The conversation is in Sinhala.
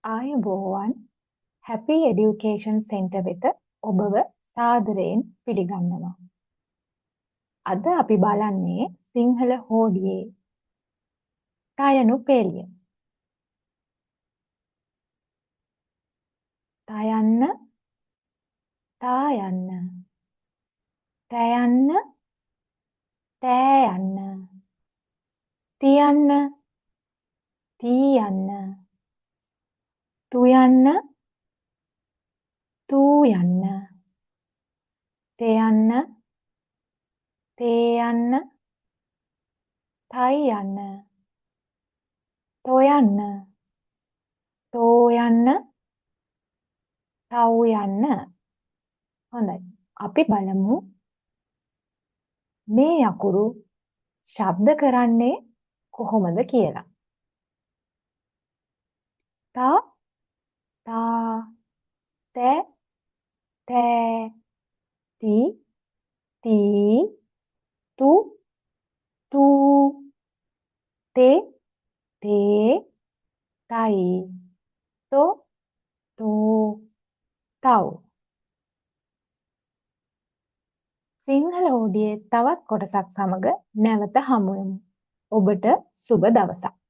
ආයුබෝවන් Happy Education Center වෙත ඔබව සාදරයෙන් පිළිගන්නවා. අද අපි බලන්නේ සිංහල හෝඩියේ තයනු පෙළිය. තයන්න, තායන්න, තෑයන්න, තෑයන්න, තියන්න, තීයන්න, තුයන්න, තූයන්න, තෙයන්න, තේයන්න, තයියන්න, තොයන්න, තෝයන්න, තවුයන්න. හොඳයි. අපි බලමු මේ අකුරු ශබ්ද කරන්නේ කොහොමද කියලා. තා, තා, තෑ, තෑ, ති, තී, තු, තූ, තේ, තේ, තයි, තො, තෝ, තව්. සිංහල හෝඩියේ තවත් කොටසක් සමග නැවත හමු වෙමු. ඔබට සුබ දවසක්.